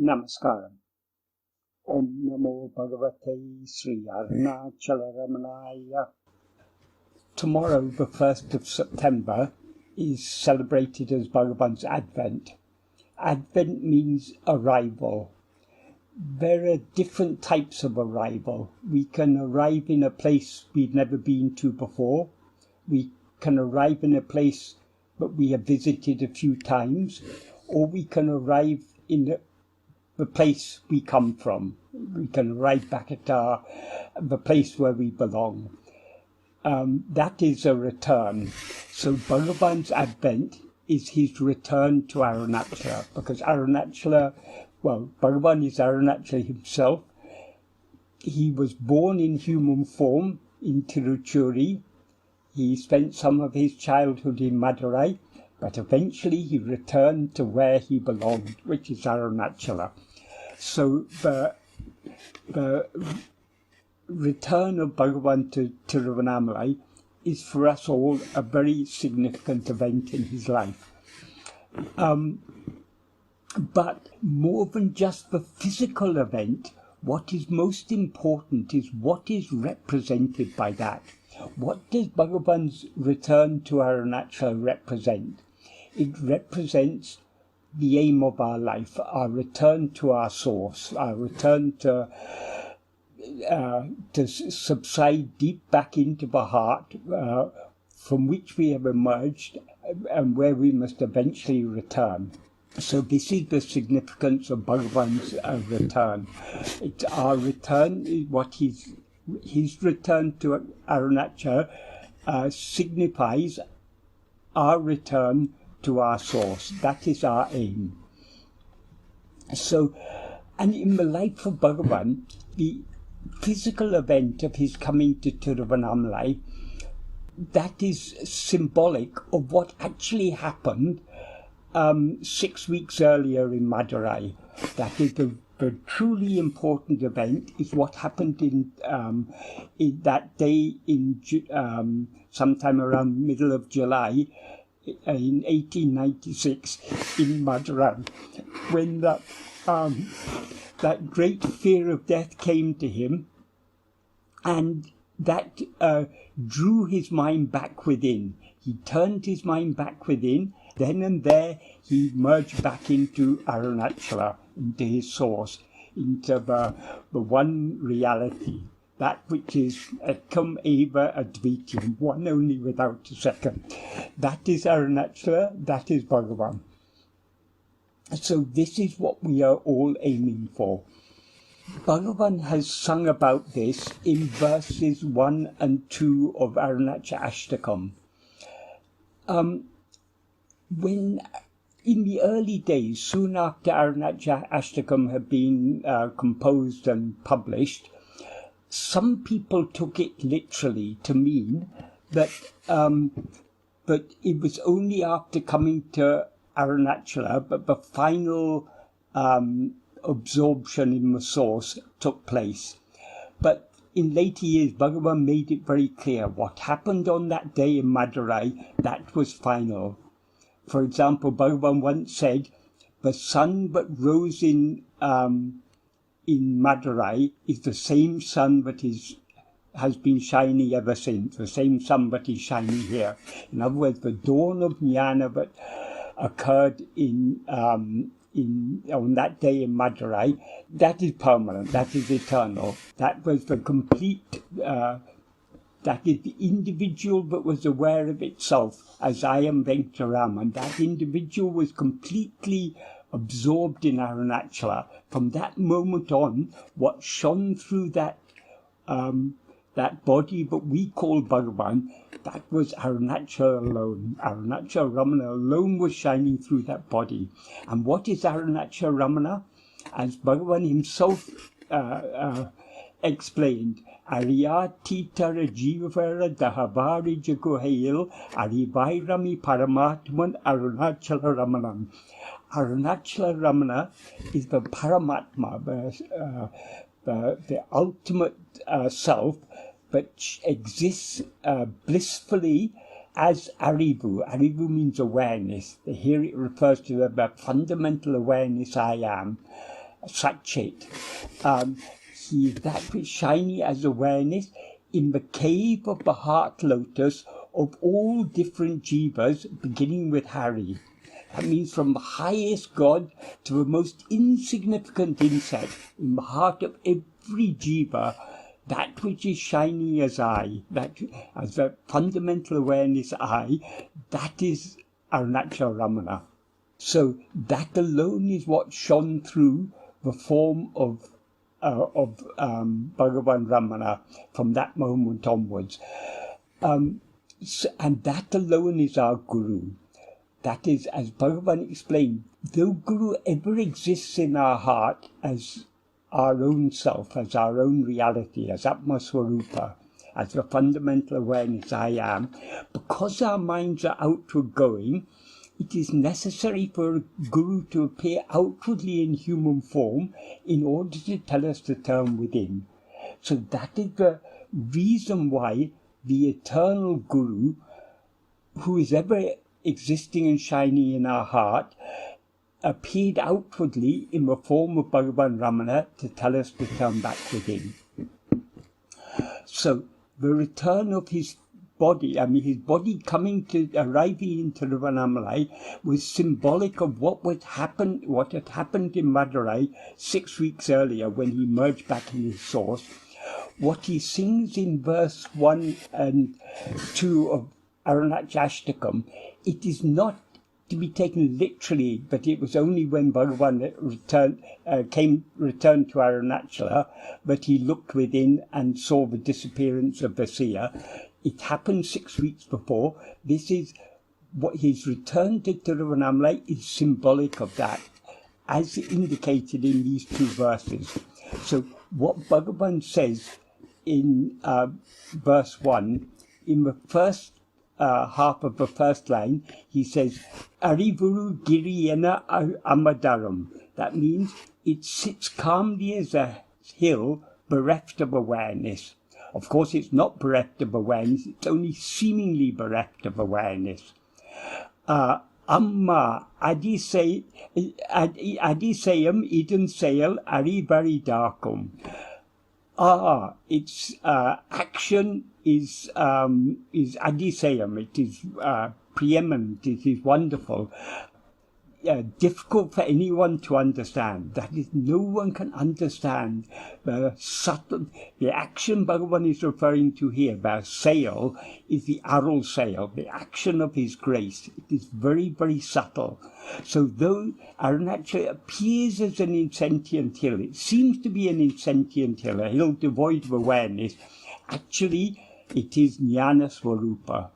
Namaskaram. Om Namo Bhagavate Sri Arunachala Ramanaya. Tomorrow, the 1st of September, is celebrated as Bhagavan's Advent. Advent means arrival. There are different types of arrival. We can arrive in a place we've never been to before. We can arrive in a place that we have visited a few times, or we can arrive in the place we come from. We can arrive back at the place where we belong. That is a return. So Bhagavan's Advent is his return to Arunachala, because Bhagavan is Arunachala himself. He was born in human form in Tiruchuri. He spent some of his childhood in Madurai, but eventually he returned to where he belonged, which is Arunachala. So the return of Bhagavan to Tiruvannamalai is for us all a very significant event in his life. But more than just the physical event, what is most important is what is represented by that. What does Bhagavan's return to Arunachala represent? It represents the aim of our life, our return to our source, our return to subside deep back into the heart from which we have emerged and where we must eventually return. So this is the significance of Bhagavan's return. It's our return, what his return to Arunachala signifies our return to our source. That is our aim. So, and in the life of Bhagavan, the physical event of his coming to Tiruvannamalai, that is symbolic of what actually happened 6 weeks earlier in Madurai. That is the truly important event is what happened in that day in sometime around middle of July in 1896 in Madurai, when that great fear of death came to him, and that drew his mind back within. He turned his mind back within. Then and there he merged back into Arunachala, into his source, into the one reality, that which is Ekam Eva Advityam, one only without a second. That is Arunachala, that is Bhagavan. So this is what we are all aiming for. Bhagavan has sung about this in verses 1 and 2 of Arunachala Ashtakam. When in the early days, soon after Arunachala Ashtakam had been composed and published, some people took it literally to mean that it was only after coming to Arunachala that the final absorption in the source took place. But in later years, Bhagavan made it very clear what happened on that day in Madurai, that was final. For example, Bhagavan once said, the sun that rose in Madurai is the same sun that has been shining ever since, the same sun that is shining here. In other words, the dawn of jnana that occurred on that day in Madurai, that is permanent, that is eternal. That was the complete, that is the individual that was aware of itself as I am Venkataraman. That individual was completely absorbed in Arunachala. From that moment on, what shone through that body that we call Bhagavan, that was Arunachala alone. Arunachala Ramana alone was shining through that body. And what is Arunachala Ramana? As Bhagavan himself explained, Ariyatitara Jivara Dahavari Jaguhail Arivairami Paramatman Arunachala Ramanam. Arunachala Ramana is the Paramatma, the ultimate self, which exists blissfully as Arivu. Arivu means awareness. Here it refers to the fundamental awareness I am. Satchit. He is that which shiny as awareness in the cave of the heart lotus of all different jivas, beginning with Hari. That means from the highest God to the most insignificant insect, in the heart of every jiva, that which is shining as I, that as the fundamental awareness I, that is Arunachala Ramana. So that alone is what shone through the form of Bhagavan Ramana from that moment onwards. And that alone is our Guru. That is, as Bhagavan explained, though Guru ever exists in our heart as our own self, as our own reality, as Atma-swarupa, as the fundamental awareness I am, because our minds are outward going, it is necessary for a Guru to appear outwardly in human form in order to tell us to turn within. So that is the reason why the eternal Guru, who is ever existing and shining in our heart, appeared outwardly in the form of Bhagavan Ramana to tell us to turn back within. So the return of his body, his body arriving in Tiruvannamalai was symbolic of what had happened in Madurai 6 weeks earlier when he merged back in his source. What he sings in verse 1 and 2 of Arunachala, it is not to be taken literally, but it was only when Bhagavan returned to Arunachala that he looked within and saw the disappearance of the seer. It happened 6 weeks before. This is what his return to Tiruvannamalai is symbolic of that, as indicated in these two verses. So what Bhagavan says in verse 1, in the first half of the first line, he says, Arivuru Giriyena Amadaram. That means it sits calmly as a hill, bereft of awareness. Of course, it's not bereft of awareness, it's only seemingly bereft of awareness. Amma Adisayam Idun Sayal Arivaridhakum. Its action is Adisayam, it is preeminent, it is wonderful. Difficult for anyone to understand. That is, no one can understand the action Bhagavan is referring to here. The sail is the Arul sail, the action of his grace. It is very, very subtle. So though Arunachala appears as an insentient hill, it seems to be an insentient hill, a hill devoid of awareness, actually it is Jnana Swarupa.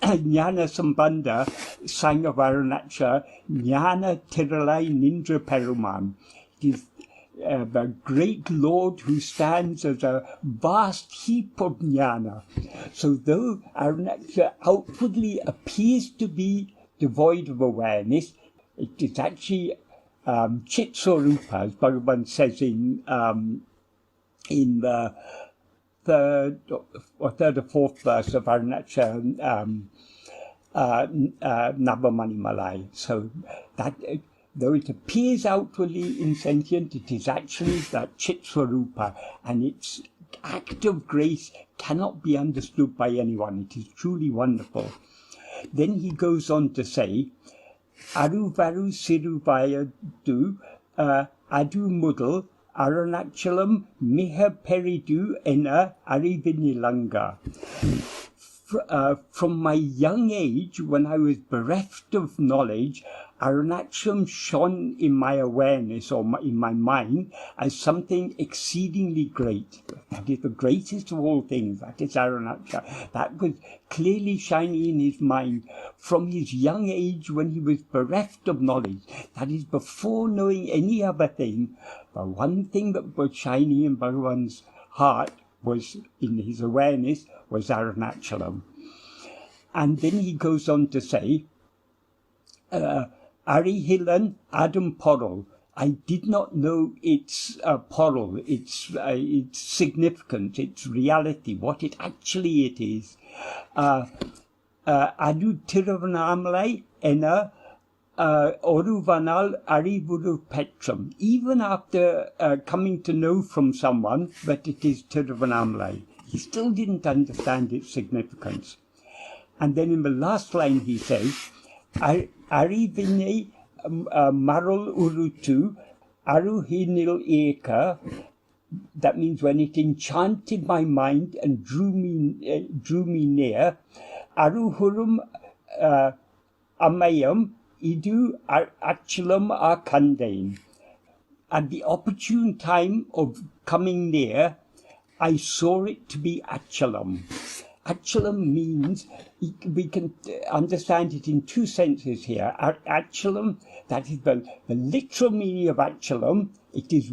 Jnana Sambandha sang of Arunachala, Jnana Tiralai Nindra Peruman. It is the great Lord who stands as a vast heap of jnana. So though Arunachala outwardly appears to be devoid of awareness, it is actually Chit Swarupa, as Bhagavan says in the third or fourth verse of Arunachala Navamanimalai. So that though it appears outwardly insentient, it is actually that Chit Swarupa, and its act of grace cannot be understood by anyone. It is truly wonderful. Then he goes on to say, Aruvaru Siruvayadu Adu Mudal Arunachalam Miha Peridu Ena Arivinilanga. From my young age, when I was bereft of knowledge, Arunachalam shone in my awareness or in my mind as something exceedingly great. That is the greatest of all things. That is Arunachala. That was clearly shining in his mind from his young age when he was bereft of knowledge. That is before knowing any other thing. The one thing that was shining in Bhagavan's heart was, in his awareness, was Arunachalam. And then he goes on to say, Arihilan Adam Porol. I did not know its porol, its significance, its reality, what it actually is. Adu Tiruvannamalai Ena Oruvanal Arivuru Petram, even after coming to know from someone that it is Tiruvannamalai, he still didn't understand its significance. And then in the last line he says, Arivine Marul Urutu Aruhinil Eka. That means when it enchanted my mind and drew me near, Aruhurum Amayam Idu Achalam Arkandain. At the opportune time of coming near, I saw it to be Achalam. Achalam means, we can understand it in two senses here. Achalam, that is the literal meaning of Achalam. It is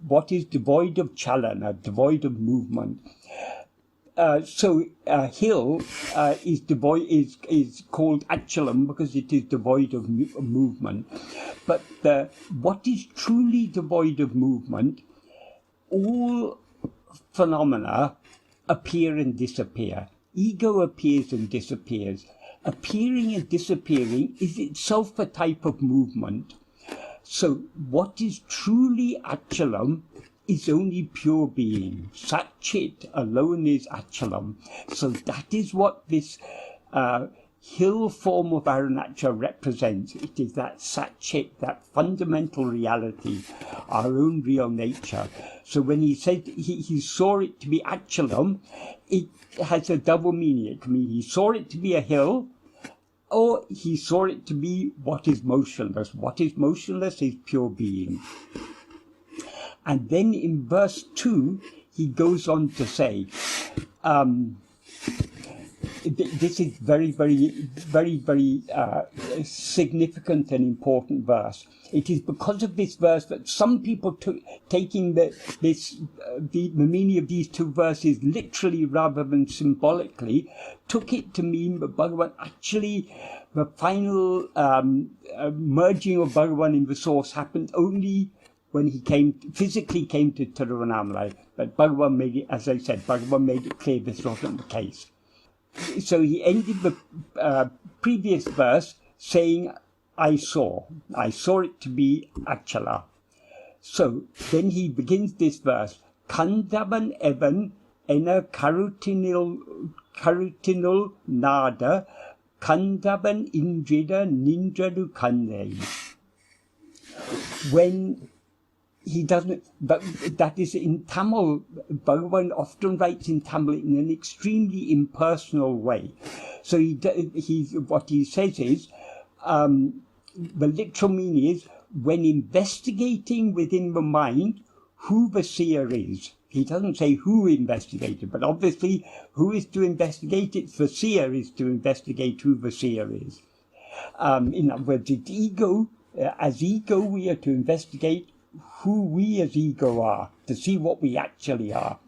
what is devoid of chalana, devoid of movement. So a hill is called Achalam because it is devoid of movement. But what is truly devoid of movement, all phenomena appear and disappear. Ego appears and disappears. Appearing and disappearing is itself a type of movement. So what is truly Achalam is only pure being. Satchit alone is Achalam. So that is what this hill form of Arunachala represents. It is that Satchit, that fundamental reality, our own real nature. So when he said he saw it to be Achalam, it has a double meaning. It can mean he saw it to be a hill, or he saw it to be what is motionless. What is motionless is pure being. And then in verse 2, he goes on to say, this is very, very, very, very significant and important verse. It is because of this verse that some people taking the meaning of these two verses literally rather than symbolically, took it to mean that Bhagavan actually, the final merging of Bhagavan in the source happened only when he physically came to Tiruvannamalai. But Bhagavan made it, as I said, Bhagavan made it clear this wasn't the case. So he ended the previous verse saying, I saw it to be Achala. So then he begins this verse, Kandaban Evan Ena Karutinul Nada, Kandaban Indrida Nindradu Kande. When he doesn't, but that is in Tamil. Bhagavan often writes in Tamil in an extremely impersonal way. So what he says is, the literal meaning is, when investigating within the mind who the seer is. He doesn't say who investigated, but obviously who is to investigate it? The seer is to investigate who the seer is. In other words, it's ego. As ego, we are to investigate who we as ego are, to see what we actually are.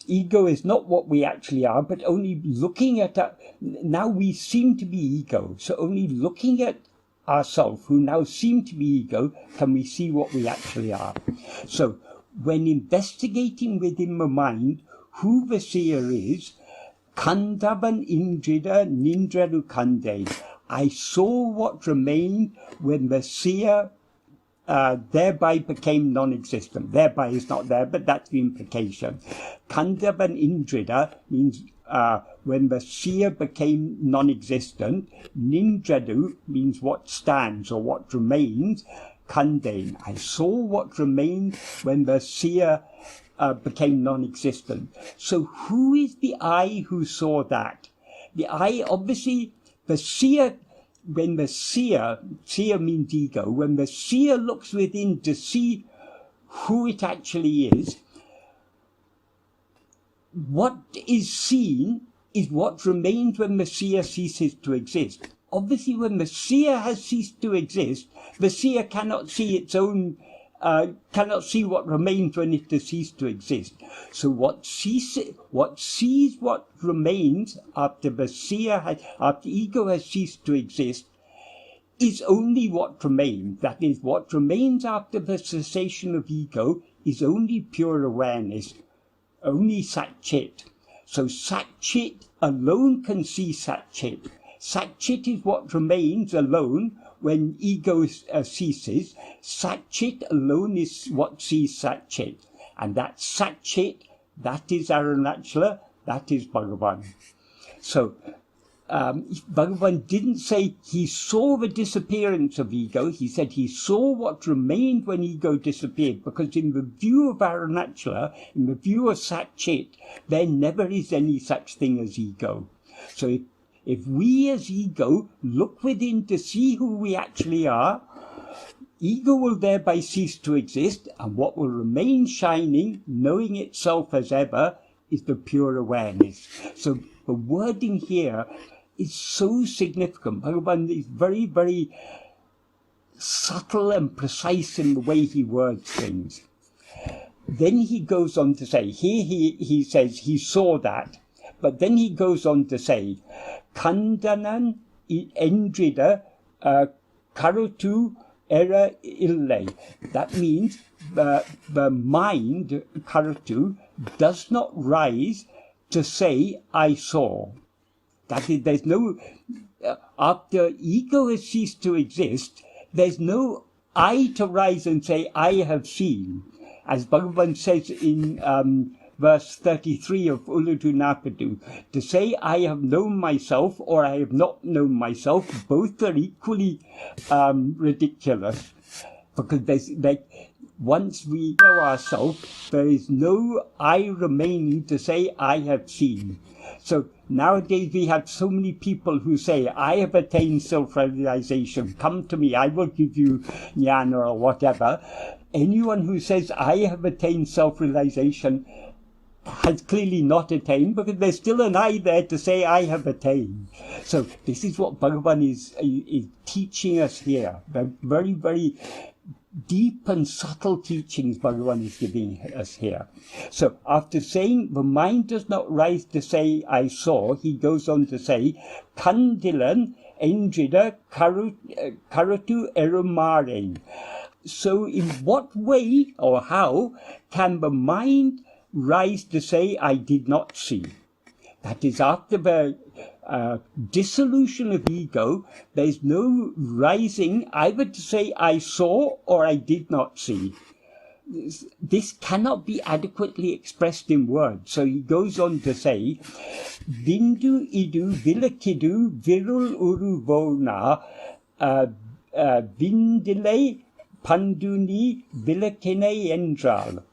Ego is not what we actually are, but only looking at now we seem to be ego, so only looking at ourselves, who now seem to be ego, can we see what we actually are. So when investigating within the mind who the seer is, Kandaban Indrida Nindradu Kande, I saw what remained when the seer thereby became non-existent. Thereby is not there, but that's the implication. Kandaban Indrida means when the seer became non-existent. Nindradu means what stands or what remains. Kandain, I saw what remained when the seer became non-existent. So who is the I who saw that? The I, obviously, the seer. When the seer means ego, when the seer looks within to see who it actually is, what is seen is what remains when the seer ceases to exist. Obviously, when the seer has ceased to exist, the seer cannot see its own, cannot see what remains when it has ceased to exist. So what sees what remains after the seer after ego has ceased to exist is only what remains. That is, what remains after the cessation of ego is only pure awareness, only Satchit. So Satchit alone can see Satchit. Sat-chit is what remains alone when ego ceases. Sat-chit alone is what sees Sat-chit. And that Sat-chit, that is Arunachala, that is Bhagavan. So, Bhagavan didn't say he saw the disappearance of ego. He said he saw what remained when ego disappeared, because in the view of Arunachala, in the view of Sat-chit, there never is any such thing as ego. So if we as ego look within to see who we actually are, ego will thereby cease to exist, and what will remain shining, knowing itself as ever, is the pure awareness. So the wording here is so significant. Bhagavan is very, very subtle and precise in the way he words things. Then he goes on to say, here he says he saw that, but then he goes on to say, Kandanan endrida karutu era ille. That means the mind, karutu, does not rise to say, I saw. That is, there's no, after ego has ceased to exist, there's no I to rise and say, I have seen. As Bhagavan says in verse 33 of Uludu Napadu, to say I have known myself or I have not known myself, both are equally ridiculous, because once we know ourselves, there is no I remaining to say I have seen. So nowadays we have so many people who say, I have attained self-realization, come to me, I will give you jnana or whatever. Anyone who says, I have attained self-realization has clearly not attained, because there's still an I there to say, I have attained. So this is what Bhagavan is teaching us here. The very, very deep and subtle teachings Bhagavan is giving us here. So after saying the mind does not rise to say I saw, he goes on to say, Kandilan endrida karutu erumaren. So in what way or how can the mind rise to say I did not see? That is, after the dissolution of ego, there's no rising either to say I saw or I did not see. This cannot be adequately expressed in words. So he goes on to say, Bindu idu vilakidu virul uruvona vindile panduni vilakine endral.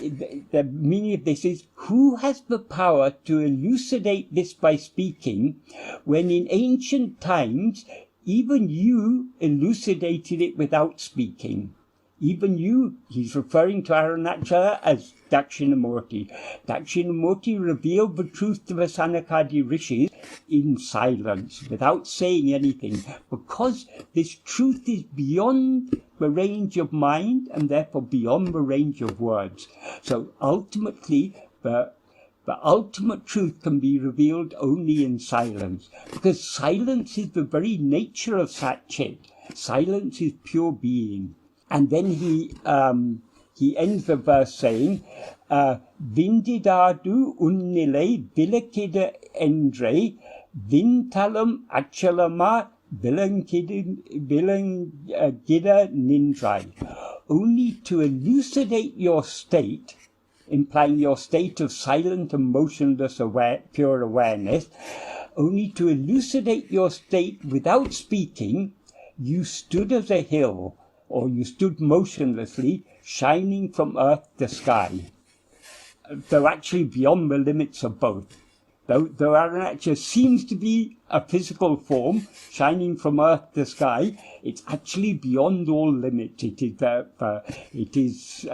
The meaning of this is, who has the power to elucidate this by speaking, when in ancient times even you elucidated it without speaking? Even you, he's referring to Arunachala as Dakshinamurti. Dakshinamurti revealed the truth to the Sanakadi rishis in silence, without saying anything, because this truth is beyond the range of mind and therefore beyond the range of words. So ultimately, the ultimate truth can be revealed only in silence, because silence is the very nature of Sat-chit. Silence is pure being. And then he ends the verse saying, Vindidadu unnile vilakida endre vintalam achalama vilangida nindrai. Only to elucidate your state, implying your state of silent and motionless pure awareness, only to elucidate your state without speaking, you stood as a hill, or you stood motionlessly, shining from earth to sky. Though actually beyond the limits of both. Though Arunachala seems to be a physical form, shining from earth to sky, it's actually beyond all limits. It is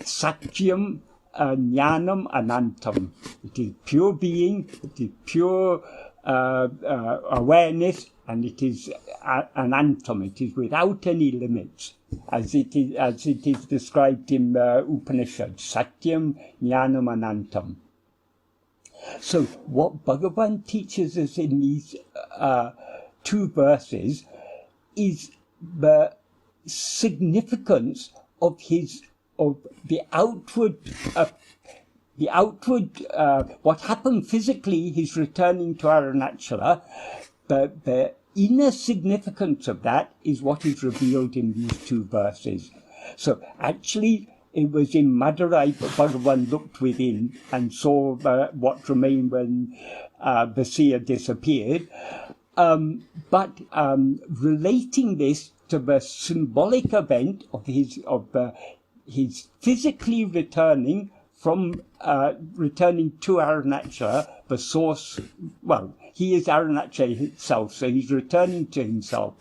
Satyam Jnanam Anantam. It is pure being, it is pure awareness, and it is anantam. It is without any limits, as it is described in Upanishad. Satyam Jnanam Anantam. So what Bhagavan teaches us in these two verses is the significance of the outward the outward, what happened physically, he's returning to Arunachala. The inner significance of that is what is revealed in these two verses. So actually, it was in Madurai Bhagavan looked within and saw what remained when the seer disappeared. But relating this to the symbolic event of his physically returning from returning to Arunachala, the source. Well, he is Arunachala himself, so he's returning to himself,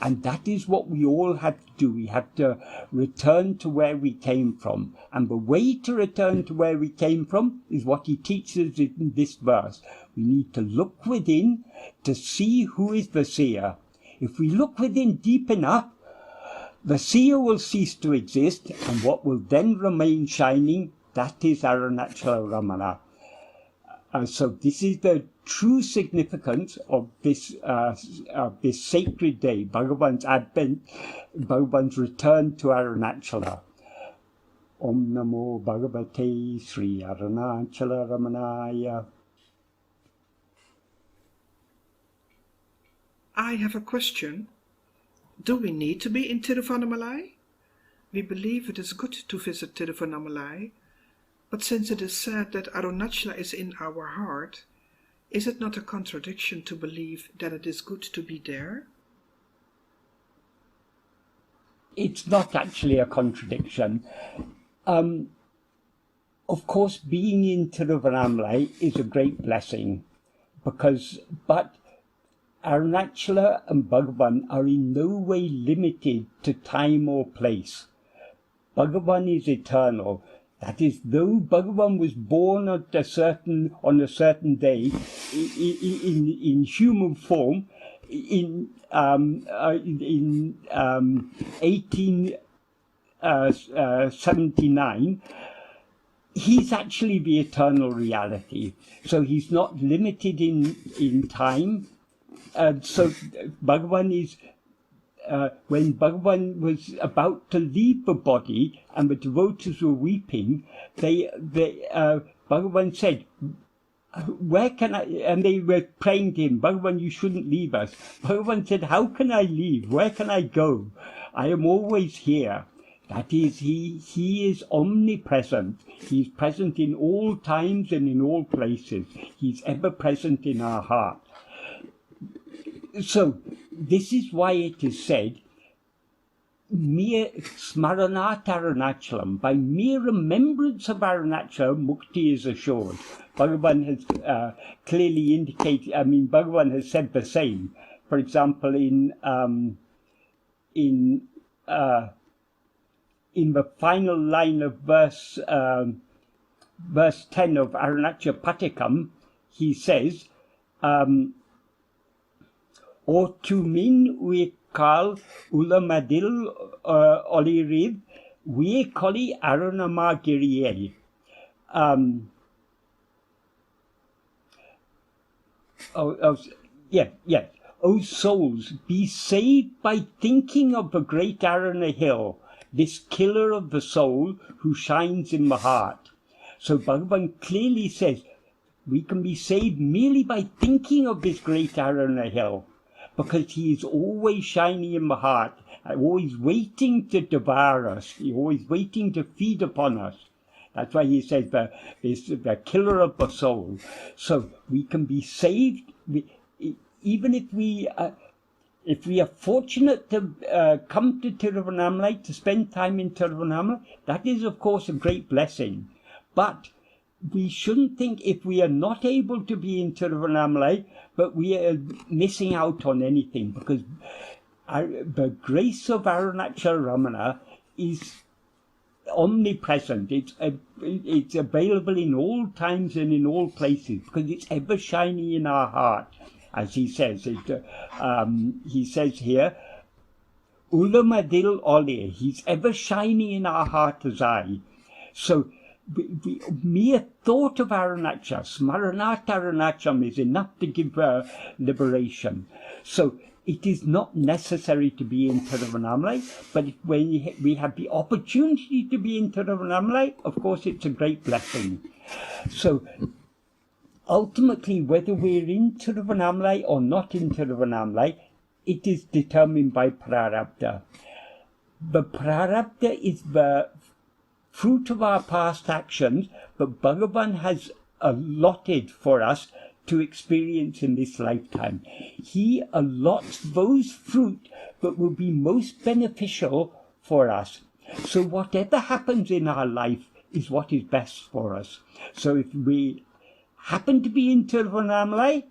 and that is what we all have to do. We have to return to where we came from, and the way to return to where we came from is what he teaches in this verse. We need to look within to see who is the seer. If we look within deep enough, the seer will cease to exist, and what will then remain shining, that is Arunachala Ramana. So this is the true significance of this sacred day, Bhagavan's Advent, Bhagavan's return to Arunachala. Om Namo Bhagavate Sri Arunachala Ramanaya. I have a question. Do we need to be in Tiruvannamalai? We believe it is good to visit Tiruvannamalai, but since it is said that Arunachala is in our heart, is it not a contradiction to believe that it is good to be there? It's not actually a contradiction. Of course, being in Tiruvannamalai is a great blessing, but Arunachala and Bhagavan are in no way limited to time or place. Bhagavan is eternal. That is, though Bhagavan was born on a certain day in human form in 1879, he's actually the eternal reality. So he's not limited in time. So Bhagavan is, when Bhagavan was about to leave the body and the devotees were weeping, Bhagavan said, "Where can I?" And they were praying to him, "Bhagavan, you shouldn't leave us." Bhagavan said, "How can I leave? Where can I go? I am always here." That is, he is omnipresent. He's present in all times and in all places. He's ever present in our heart. So, this is why it is said, mere smaranat Arunachalam, by mere remembrance of Arunachala, mukti is assured. Bhagavan has clearly indicated, Bhagavan has said the same. For example, in the final line of verse 10 of Arunachala Patikam, he says, O tumin we kal ulamadil oliriv we koli arunama giriye. Yes. O souls, be saved by thinking of the great Aruna hill, this killer of the soul who shines in the heart. So Bhagavan clearly says we can be saved merely by thinking of this great Aruna hill, because he is always shining in the heart, always waiting to devour us, always waiting to feed upon us. That's why he says the killer of the soul. So we can be saved, even if we are fortunate to come to Tiruvannamalai, to spend time in Tiruvannamalai. That is, of course, a great blessing. But we shouldn't think, if we are not able to be in Tiruvannamalai, but we are missing out on anything, because the grace of Arunachala Ramana is omnipresent. It's available in all times and in all places, because it's ever shining in our heart, as he says. He says here, Ulamadil Ole, he's ever shining in our heart as I. So the mere thought of Arunachala, smaranat Arunachalam, is enough to give liberation. So it is not necessary to be in Tiruvannamalai, but when we have the opportunity to be in Tiruvannamalai, of course it's a great blessing. So ultimately, whether we're in Tiruvannamalai or not in Tiruvannamalai, it is determined by prarabdha. The prarabdha is the fruit of our past actions, but Bhagavan has allotted for us to experience in this lifetime. He allots those fruit that will be most beneficial for us. So whatever happens in our life is what is best for us. So if we happen to be in Tiruvannamalai,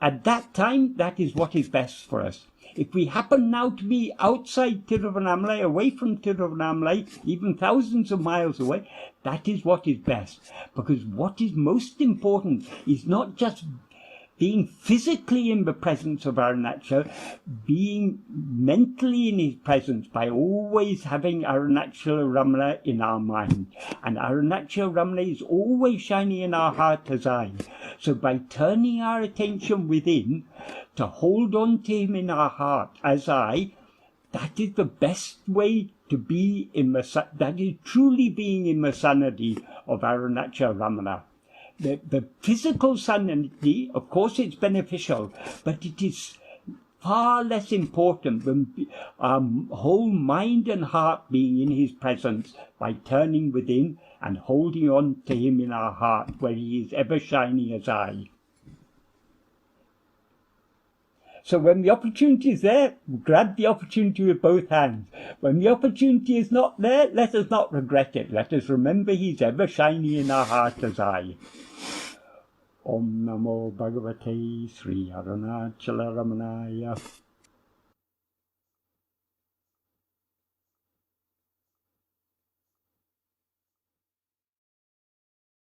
at that time, that is what is best for us. If we happen now to be outside Tiruvannamalai, away from Tiruvannamalai, even thousands of miles away, that is what is best. Because what is most important is not just being physically in the presence of Arunachala, being mentally in his presence by always having Arunachala Ramana in our mind. And Arunachala Ramana is always shining in our heart as I. So by turning our attention within to hold on to him in our heart as I, that is the best way to be in that is truly being in the sanity of Arunachala Ramana. The physical sanity, of course, it's beneficial, but it is far less important than our whole mind and heart being in his presence by turning within and holding on to him in our heart, where he is ever shining as I. So when the opportunity is there, grab the opportunity with both hands. When the opportunity is not there, let us not regret it. Let us remember he's ever shining in our heart as I. Om Namo Bhagavate Sri Arunachala Ramanaya.